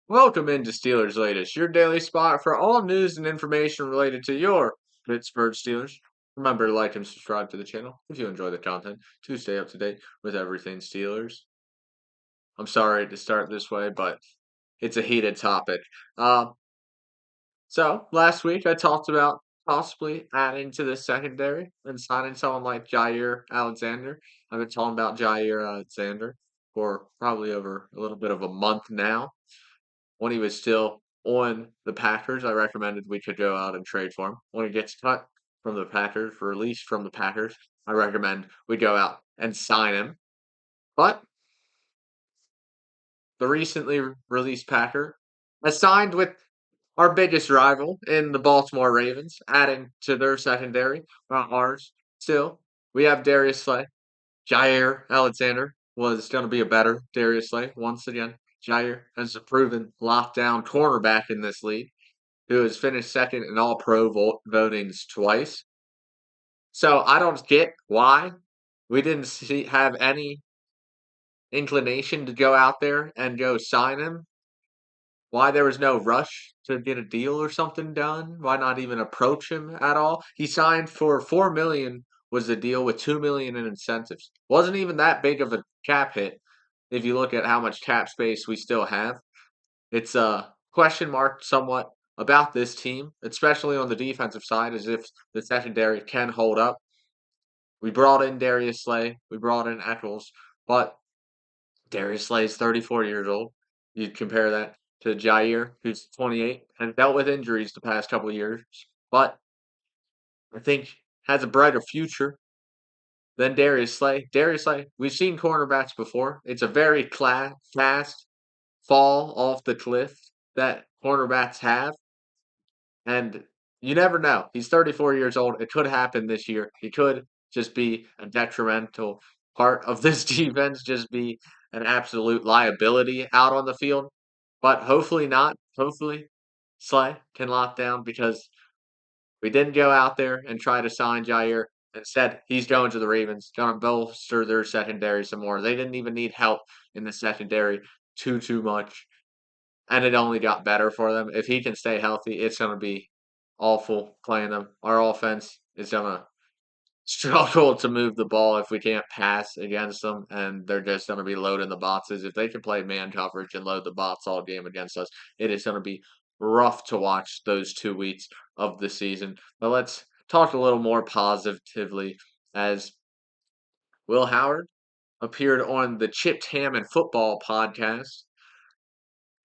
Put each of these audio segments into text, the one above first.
Welcome into Steelers Latest, your daily spot for all news and information related to your Pittsburgh Steelers. Remember to like and subscribe to the channel if you enjoy the content to stay up to date with everything Steelers. I'm sorry to start this way, but it's a heated topic. Uh, so last week I talked about possibly adding to the secondary and signing someone like Jair Alexander. I've been talking about Jair Alexander for probably over a little bit of a month now. When he was still on the Packers, I recommended we could go out and trade for him. When he gets cut from the Packers, released from the Packers, I recommend we go out and sign him. But the recently released Packer has signed with our biggest rival in the Baltimore Ravens, adding to their secondary, not ours. Still, we have Darius Slay. Jair Alexander was going to be a better Darius Slay once again. Jair has a proven lockdown cornerback in this league who has finished second in all pro votings twice. So I don't get why we didn't have any inclination to go out there and go sign him. Why there was no rush to get a deal or something done? Why not even approach him at all? He signed for 4 million was the deal with 2 million in incentives. Wasn't even that big of a cap hit if you look at how much cap space we still have. It's a question mark somewhat about this team, especially on the defensive side, as if the secondary can hold up. We brought in Darius Slay, we brought in Eccles, but Darius Slay is 34 years old. You'd compare that to Jair, who's 28 and dealt with injuries the past couple of years, but I think has a brighter future than Darius Slay. Darius Slay, we've seen cornerbacks before. It's a very fast fall off the cliff that cornerbacks have. And you never know. He's 34 years old. It could happen this year. He could just be a detrimental part of this defense, just be an absolute liability out on the field. But hopefully not. Hopefully Slay can lock down because we didn't go out there and try to sign Jair. Instead, he's going to the Ravens, going to bolster their secondary some more. They didn't even need help in the secondary too much, and it only got better for them. If he can stay healthy, it's going to be awful playing them. Our offense is going to struggle to move the ball if we can't pass against them, and they're just going to be loading the boxes. If they can play man coverage and load the box all game against us, it is going to be rough to watch those 2 weeks of the season. But let's talk a little more positively as Will Howard appeared on the Chipped Ham and Football podcast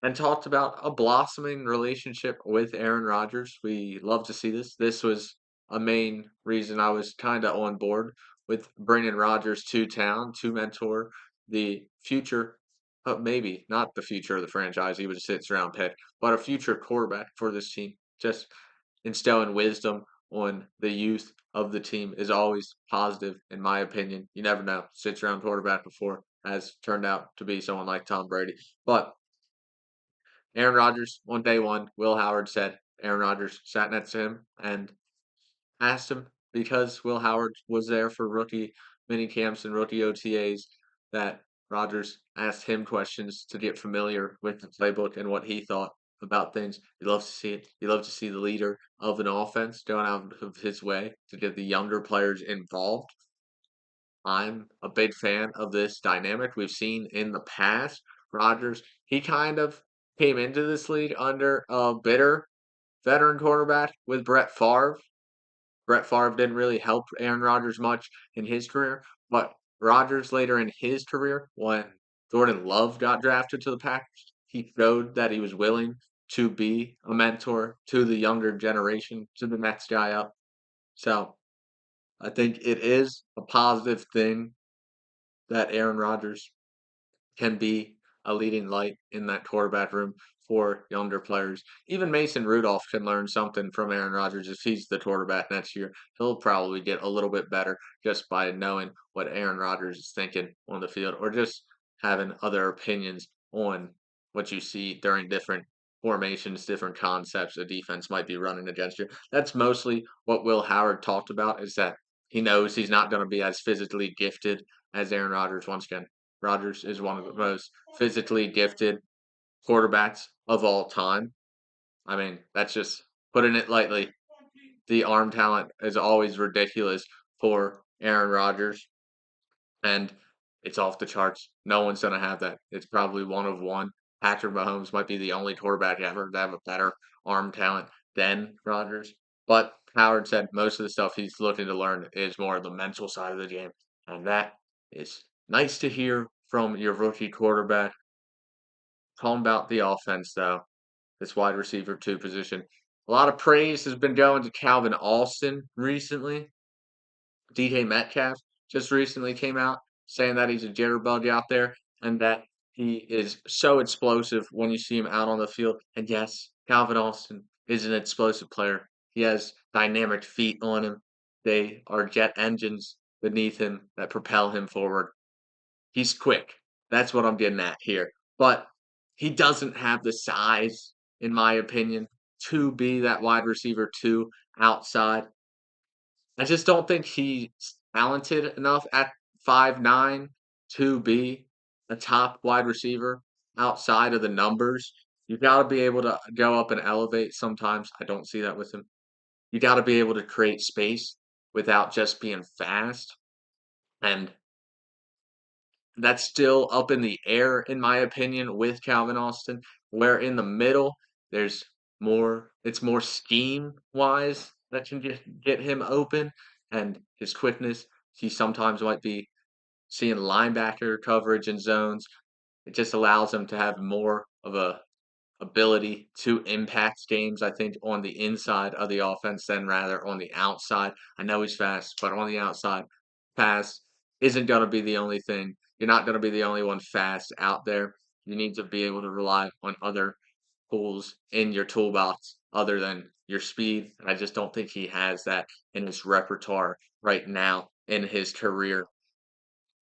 and talked about a blossoming relationship with Aaron Rodgers. We love to see this. This was a main reason I was kind of on board with bringing Rodgers to town to mentor the future, maybe not the future of the franchise. He was a sixth round pick, but a future quarterback for this team. Just instilling wisdom on the youth of the team is always positive, in my opinion. You never know. Sixth round quarterback before has turned out to be someone like Tom Brady. But Aaron Rodgers, on day one, Will Howard said Aaron Rodgers sat next to him and asked him because Will Howard was there for rookie mini camps and rookie OTAs that Rodgers asked him questions to get familiar with the playbook and what he thought about things. He loves to see it. He loves to see the leader of an offense going out of his way to get the younger players involved. I'm a big fan of this dynamic we've seen in the past. Rodgers, he kind of came into this league under a bitter veteran quarterback with Brett Favre. Brett Favre didn't really help Aaron Rodgers much in his career, but Rodgers later in his career, when Jordan Love got drafted to the Packers, he showed that he was willing to be a mentor to the younger generation, to the next guy up. So I think it is a positive thing that Aaron Rodgers can be a leading light in that quarterback room for younger players. Even Mason Rudolph can learn something from Aaron Rodgers if he's the quarterback next year. He'll probably get a little bit better just by knowing what Aaron Rodgers is thinking on the field or just having other opinions on what you see during different formations, different concepts a defense might be running against you. That's mostly what Will Howard talked about is that he knows he's not going to be as physically gifted as Aaron Rodgers once again. Rodgers is one of the most physically gifted quarterbacks of all time. I mean, that's just putting it lightly. The arm talent is always ridiculous for Aaron Rodgers, and it's off the charts. No one's gonna have that. It's probably one of one. Patrick Mahomes might be the only quarterback ever to have a better arm talent than Rodgers. But Howard said most of the stuff he's looking to learn is more of the mental side of the game, and that is nice to hear from your rookie quarterback. Talking about the offense, though, this wide receiver two position. A lot of praise has been going to Calvin Alston recently. DK Metcalf just recently came out saying that he's a jitterbug out there and that he is so explosive when you see him out on the field. And yes, Calvin Alston is an explosive player. He has dynamic feet on him. They are jet engines beneath him that propel him forward. He's quick. That's what I'm getting at here. But he doesn't have the size, in my opinion, to be that wide receiver two outside. I just don't think he's talented enough at 5'9" to be a top wide receiver outside of the numbers. You gotta be able to go up and elevate sometimes. I don't see that with him. You gotta be able to create space without just being fast, and that's still up in the air, in my opinion, with Calvin Austin, where in the middle, there's it's more scheme wise that can get him open and his quickness. He sometimes might be seeing linebacker coverage in zones. It just allows him to have more of a ability to impact games, I think, on the inside of the offense than rather on the outside. I know he's fast, but on the outside, pass isn't going to be the only thing. You're not going to be the only one fast out there. You need to be able to rely on other tools in your toolbox other than your speed. And I just don't think he has that in his repertoire right now in his career.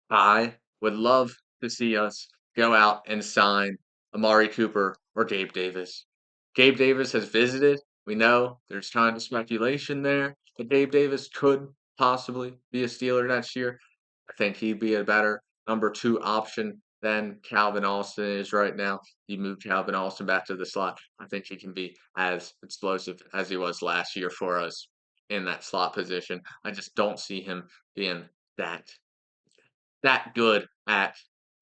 I would love to see us go out and sign Amari Cooper or Gabe Davis. Gabe Davis has visited. We know there's kind of speculation there that Gabe Davis could possibly be a Steeler next year. I think he'd be a better number two option than Calvin Austin is right now. You move Calvin Austin back to the slot. I think he can be as explosive as he was last year for us in that slot position. I just don't see him being that good at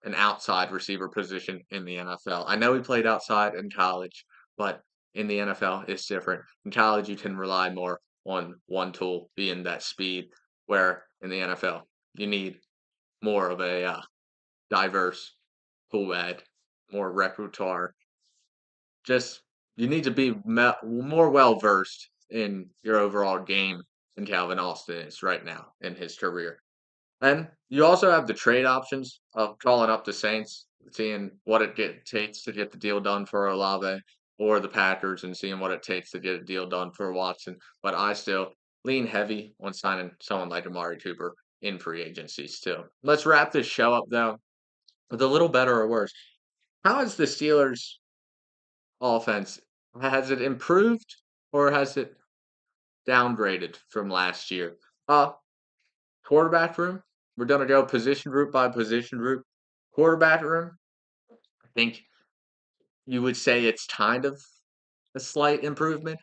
an outside receiver position in the NFL. I know he played outside in college, but in the NFL, it's different. In college, you can rely more on one tool being that speed, where in the NFL, you need more of a diverse tool bag, more repertoire. Just you need to be more well versed in your overall game than Calvin Austin is right now in his career. And you also have the trade options of calling up the Saints, seeing what takes to get the deal done for Olave, or the Packers and seeing what it takes to get a deal done for Watson. But I still lean heavy on signing someone like Amari Cooper in free agency still. Let's wrap this show up though with a little better or worse. How has the Steelers offense, has it improved or has it downgraded from last year? Uh Quarterback room, we're gonna go position group by position group. Quarterback room, I think you would say it's kind of a slight improvement.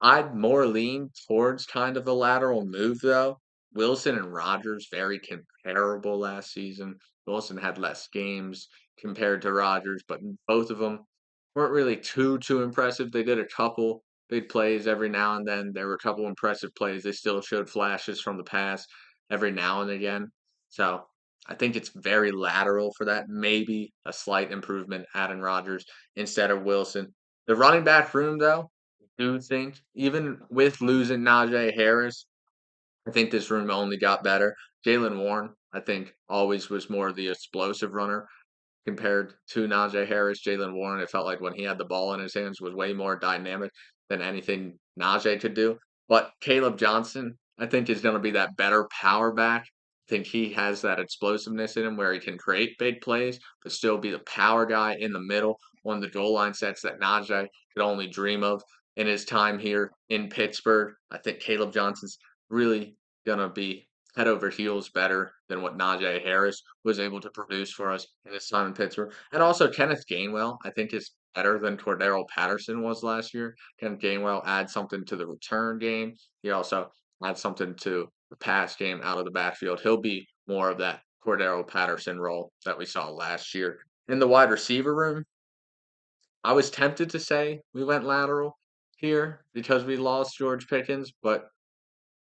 I'd more lean towards kind of a lateral move though. Wilson and Rodgers very comparable last season. Wilson had less games compared to Rodgers, but both of them weren't really too impressive. They did a couple big plays every now and then. There were a couple impressive plays. They still showed flashes from the past every now and again. So I think it's very lateral for that. Maybe a slight improvement, Aaron Rodgers instead of Wilson. The running back room, though, do think, even with losing Najee Harris, I think this room only got better. Jalen Warren, I think, always was more the explosive runner compared to Najee Harris. Jalen Warren, it felt like when he had the ball in his hands, was way more dynamic than anything Najee could do. But Caleb Johnson, I think, is going to be that better power back. I think he has that explosiveness in him where he can create big plays, but still be the power guy in the middle on the goal line sets that Najee could only dream of in his time here in Pittsburgh. I think Caleb Johnson's really going to be head over heels better than what Najee Harris was able to produce for us in his time in Pittsburgh. And also Kenneth Gainwell, I think, is better than Cordero Patterson was last year. Can Gainwell add something to the return game? He also adds something to the pass game out of the backfield. He'll be more of that Cordero Patterson role that we saw last year. In the wide receiver room, I was tempted to say we went lateral here because we lost George Pickens, but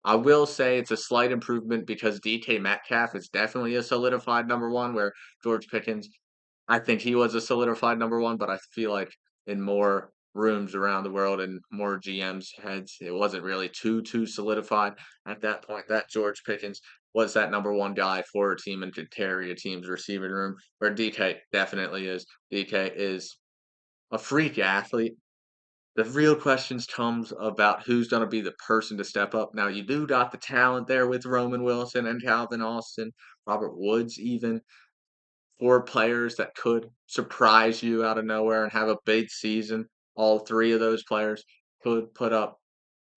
I will say it's a slight improvement because DK Metcalf is definitely a solidified number one, where George Pickens, I think he was a solidified number one, but I feel like in more rooms around the world and more GMs' heads, it wasn't really too solidified at that point. That George Pickens was that number one guy for a team and could carry a team's receiving room, where DK definitely is. DK is a freak athlete. The real questions comes about who's gonna be the person to step up. Now you do got the talent there with Roman Wilson and Calvin Austin, Robert Woods even, 4 players that could surprise you out of nowhere and have a big season. All 3 of those players could put up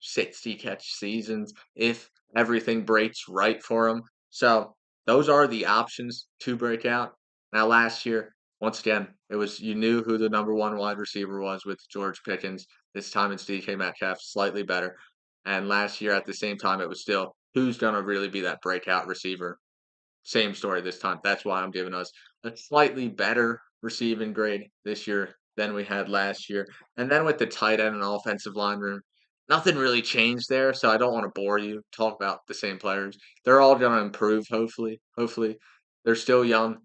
60 catch seasons if everything breaks right for them. So those are the options to break out. Now, last year, once again, it was you knew who the number one wide receiver was with George Pickens. This time it's DK Metcalf, slightly better. And last year, at the same time, it was still who's going to really be that breakout receiver. Same story this time. That's why I'm giving us a slightly better receiving grade this year than we had last year. And then with the tight end and offensive line room, nothing really changed there. So I don't want to bore you, talk about the same players. They're all going to improve, hopefully. Hopefully. They're still young.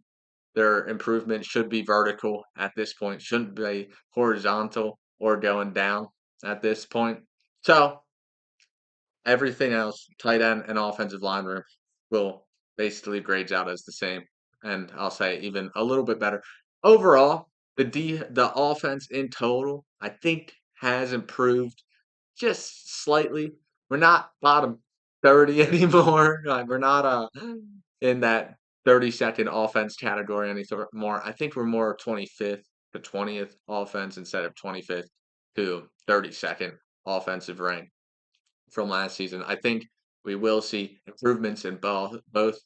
Their improvement should be vertical at this point, shouldn't be horizontal or going down at this point. So everything else, tight end and offensive line room, will basically grades out as the same, and I'll say even a little bit better. Overall, the offense in total, I think, has improved just slightly. We're not bottom 30 anymore. Like, we're not in that 32nd offense category anymore. I think we're more 25th to 20th offense instead of 25th to 32nd offensive rank from last season. I think we will see improvements in both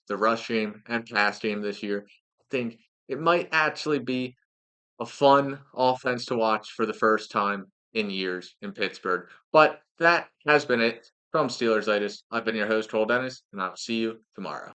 the rush game and pass game this year. I think it might actually be a fun offense to watch for the first time in years in Pittsburgh. But that has been it from Steelers Latest. I've been your host, Cole Dennis, and I'll see you tomorrow.